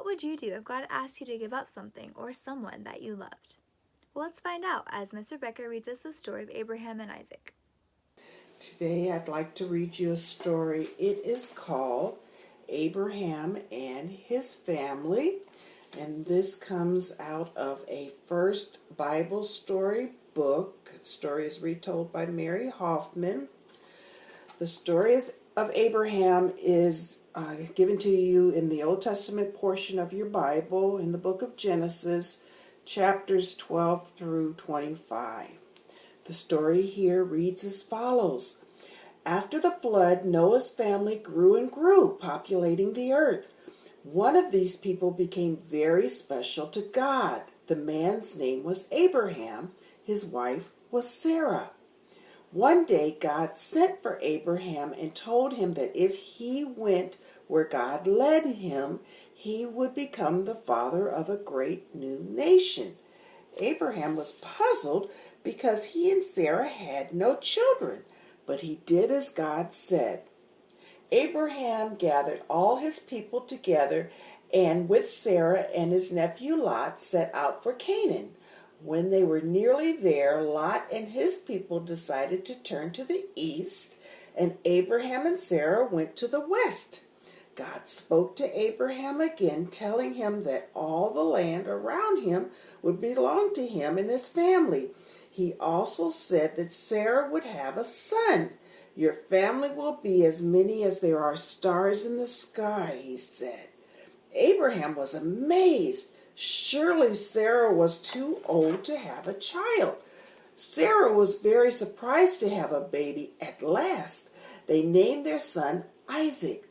would you do if God asked you to give up something or someone that you loved? Well, let's find out as Miss Rebecca reads us the story of Abraham and Isaac. Today I'd like to read you a story. It is called Abraham and His Family, and this comes out of a First Bible Story book. The story is retold by Mary Hoffman. The story of Abraham is given to you in the Old Testament portion of your Bible in the book of Genesis, chapters 12 through 25. The story here reads as follows. After the flood, Noah's family grew and grew, populating the earth. One of these people became very special to God. The man's name was Abraham. His wife was Sarah. One day, God sent for Abraham and told him that if he went where God led him, he would become the father of a great new nation. Abraham was puzzled because he and Sarah had no children, but he did as God said. Abraham gathered all his people together and with Sarah and his nephew Lot set out for Canaan. When they were nearly there, Lot and his people decided to turn to the east, and Abraham and Sarah went to the west. God spoke to Abraham again, telling him that all the land around him would belong to him and his family. He also said that Sarah would have a son. Your family will be as many as there are stars in the sky, he said. Abraham was amazed. Surely Sarah was too old to have a child. Sarah was very surprised to have a baby at last. They named their son Isaac.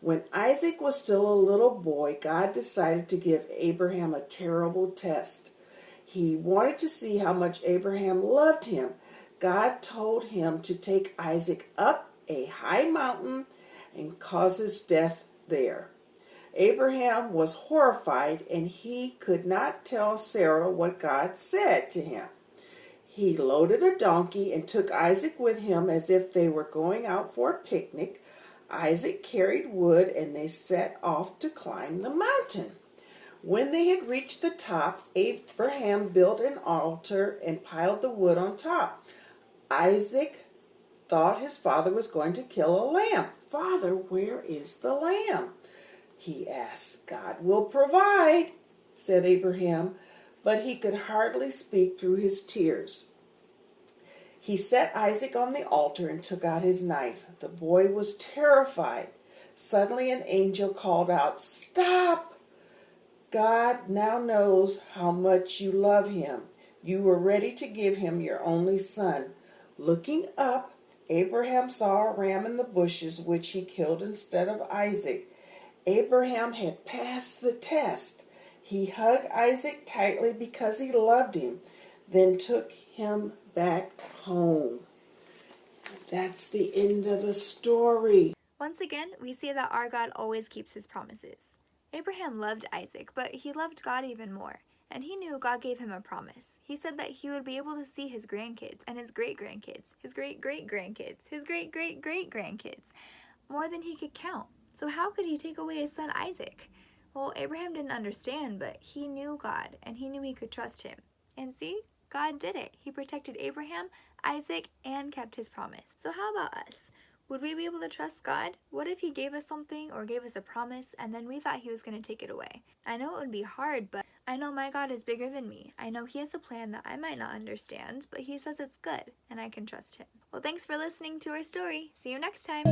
When Isaac was still a little boy, God decided to give Abraham a terrible test. He wanted to see how much Abraham loved him. God told him to take Isaac up a high mountain and cause his death there. Abraham was horrified, and he could not tell Sarah what God said to him. He loaded a donkey and took Isaac with him as if they were going out for a picnic. Isaac carried wood, and they set off to climb the mountain. When they had reached the top, Abraham built an altar and piled the wood on top. Isaac thought his father was going to kill a lamb. "Father, where is the lamb?" he asked. "God will provide," said Abraham, but he could hardly speak through his tears. He set Isaac on the altar and took out his knife. The boy was terrified. Suddenly an angel called out, "Stop! God now knows how much you love him. You were ready to give him your only son." Looking up, Abraham saw a ram in the bushes, which he killed instead of Isaac. Abraham had passed the test. He hugged Isaac tightly because he loved him, then took him back home. That's the end of the story. Once again, we see that our God always keeps his promises. Abraham loved Isaac, but he loved God even more, and he knew God gave him a promise. He said that he would be able to see his grandkids and his great-grandkids, his great-great-grandkids, his great-great-great-grandkids, more than he could count. So how could he take away his son Isaac? Well, Abraham didn't understand, but he knew God, and he knew he could trust him. And see, God did it. He protected Abraham, Isaac, and kept his promise. So how about us? Would we be able to trust God? What if he gave us something or gave us a promise and then we thought he was going to take it away? I know it would be hard, but I know my God is bigger than me. I know he has a plan that I might not understand, but he says it's good and I can trust him. Well, thanks for listening to our story. See you next time.